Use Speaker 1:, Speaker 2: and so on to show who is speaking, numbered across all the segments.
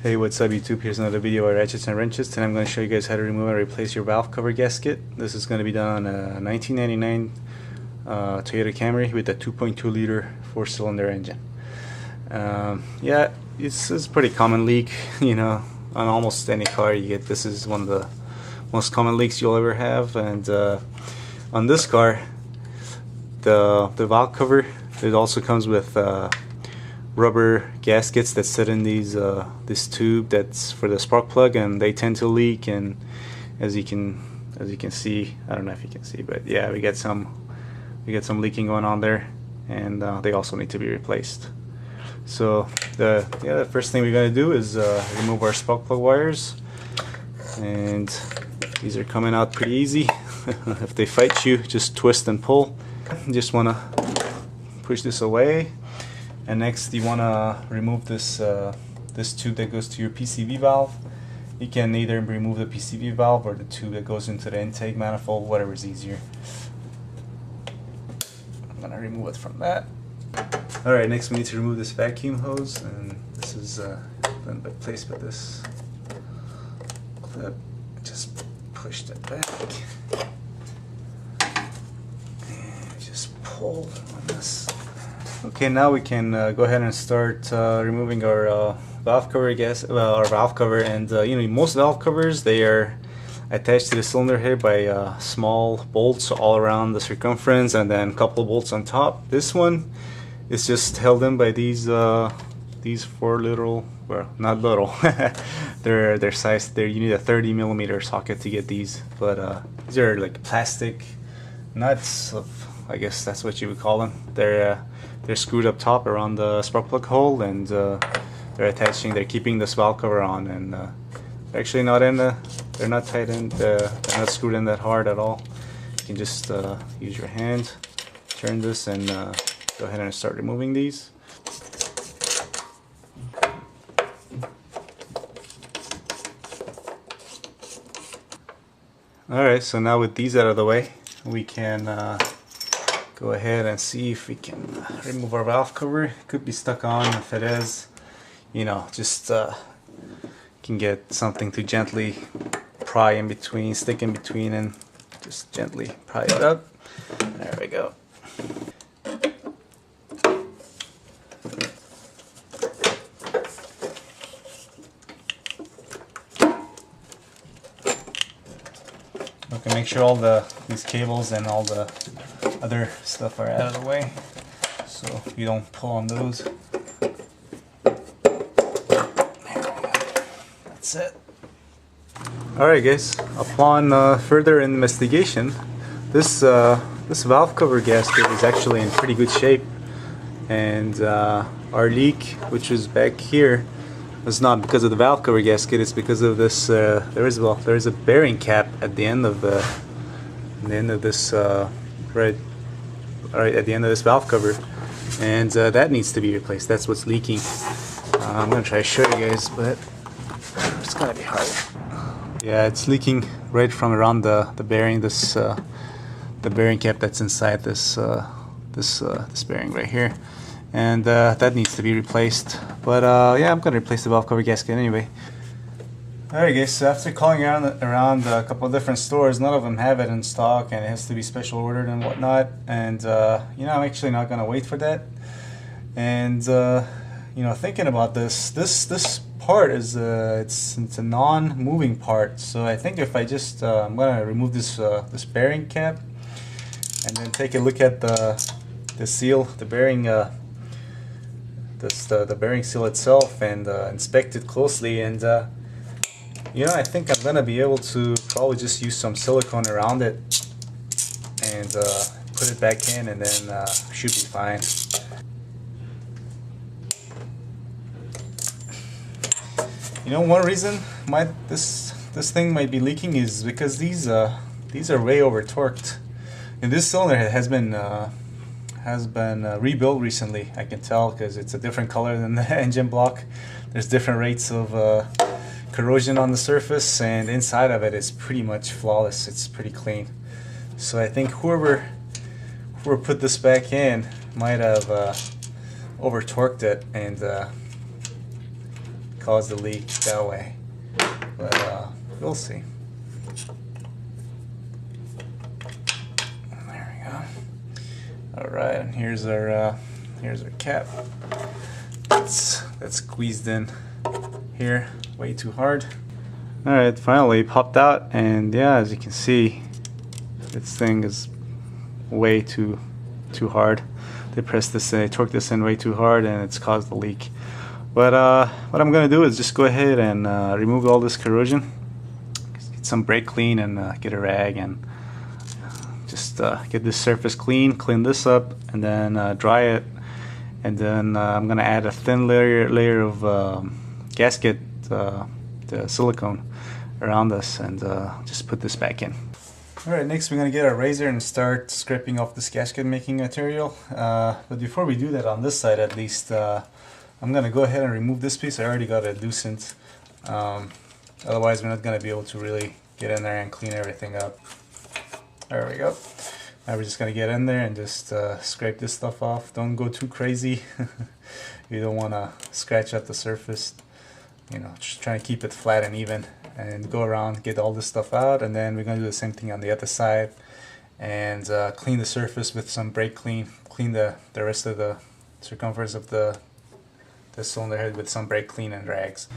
Speaker 1: Hey, what's up YouTube? Here's another video of ratchets and wrenches. Today I'm going to show you guys how to remove and replace your valve cover gasket. This is going to be done on a 1999 Toyota Camry with a 2.2 liter 4-cylinder engine. Yeah, it's a pretty common leak, you know, on almost any car you get. This is one of the most common leaks you'll ever have. And on this car, the valve cover, it also comes with rubber gaskets that sit in these this tube that's for the spark plug, and they tend to leak. And as you can see, I don't know if you can see, but yeah, we get some leaking going on there, and they also need to be replaced. So the first thing we're going to do is remove our spark plug wires, and these are coming out pretty easy. If they fight you, just twist and pull. You just want to push this away. And next you want to remove this this tube that goes to your PCV valve. You can either remove the PCV valve or the tube that goes into the intake manifold, whatever is easier. I'm going to remove it from that. Alright, next we need to remove this vacuum hose, and this is been placed with this clip. Just push that back and just pull on this. Okay, now we can go ahead and start removing our valve cover our valve cover. And you know, most valve covers, they are attached to the cylinder head by small bolts all around the circumference, and then a couple of bolts on top. This one is just held in by these 4 little, well, not little, they're sized. You need a 30mm socket to get these, but these are like plastic nuts of, I guess that's what you would call them. They're screwed up top around the spark plug hole, and they're keeping this valve cover on, and they're actually not in they're not tight in, they're not screwed in that hard at all. You can just use your hand, turn this, and go ahead and start removing these. Alright, so now with these out of the way, we can go ahead and see if we can remove our valve cover. It could be stuck on. If it is, you know, just can get something to gently pry in between, stick in between, and just gently pry it up. There we go. Okay, make sure all these cables and all the other stuff are out of the way, so you don't pull on those. There we go. That's it. Alright guys, upon further investigation, this valve cover gasket is actually in pretty good shape, and our leak, which was back here, was not because of the valve cover gasket. It's because of this. There is a bearing cap at the end of this right at the end of this valve cover, and that needs to be replaced. That's what's leaking. I'm gonna try to show you guys, but it's gonna be hard. Yeah, it's leaking right from around the bearing. The bearing cap that's inside this bearing right here, and that needs to be replaced. But yeah, I'm gonna replace the valve cover gasket anyway. Alright guys, so after calling around a couple of different stores, none of them have it in stock, and it has to be special ordered and whatnot. And you know, I'm actually not gonna wait for that. And you know, thinking about this part is it's a non-moving part. So I think if I just I'm gonna remove this bearing cap, and then take a look at the seal, the bearing the bearing seal itself, and inspect it closely. And you know, I think I'm gonna be able to probably just use some silicone around it and put it back in, and then should be fine. You know, one reason this thing might be leaking is because these are way over torqued, and this cylinder has been rebuilt recently. I can tell because it's a different color than the engine block. There's different rates of corrosion on the surface, and inside of it is pretty much flawless. It's pretty clean. So I think whoever put this back in might have over torqued it and cause the leak that way. But we'll see. There we go. All right, and here's our cap. That's squeezed in here way too hard. All right, finally it popped out, and yeah, as you can see, this thing is way too hard. They pressed this in, torqued this in way too hard, and it's caused the leak. But what I'm gonna do is just go ahead and remove all this corrosion, get some brake clean, and get a rag and just get this surface clean this up, and then dry it, and then I'm gonna add a thin layer of gasket, the silicone around this, and just put this back in. Alright, next we're going to get our razor and start scraping off this gasket making material. But before we do that, on this side at least, I'm going to go ahead and remove this piece. I already got it loosened. Otherwise we're not going to be able to really get in there and clean everything up. There we go. Now we're just going to get in there and just scrape this stuff off. Don't go too crazy. You don't want to scratch at the surface. You know, just trying to keep it flat and even, and go around, get all this stuff out, and then we're going to do the same thing on the other side, and clean the surface with some brake clean, clean the rest of the circumference of the cylinder head with some brake clean and rags.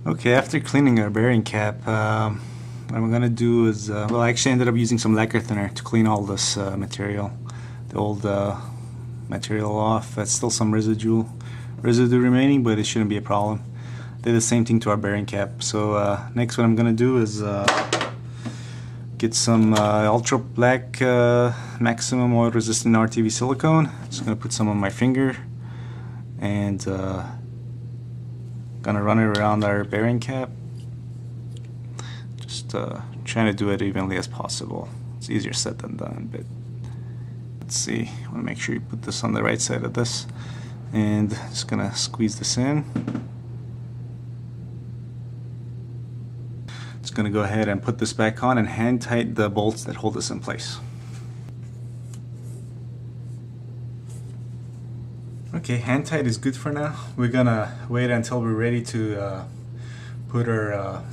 Speaker 1: Okay, after cleaning our bearing cap, what I'm going to do is, well, I actually ended up using some lacquer thinner to clean all this material, the old material off. That's still some residue remaining, but it shouldn't be a problem. Did the same thing to our bearing cap. So next what I'm gonna do is get some ultra black maximum oil resistant RTV silicone. Just gonna put some on my finger and gonna run it around our bearing cap. Just trying to do it evenly as possible. It's easier said than done, but let's see. I want to make sure you put this on the right side of this, and just gonna squeeze this in. Going to go ahead and put this back on and hand tighten the bolts that hold this in place. Okay, hand tight is good for now. We're gonna wait until we're ready to put our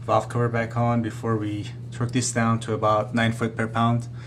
Speaker 1: valve cover back on before we torque this down to about 9 foot per pound.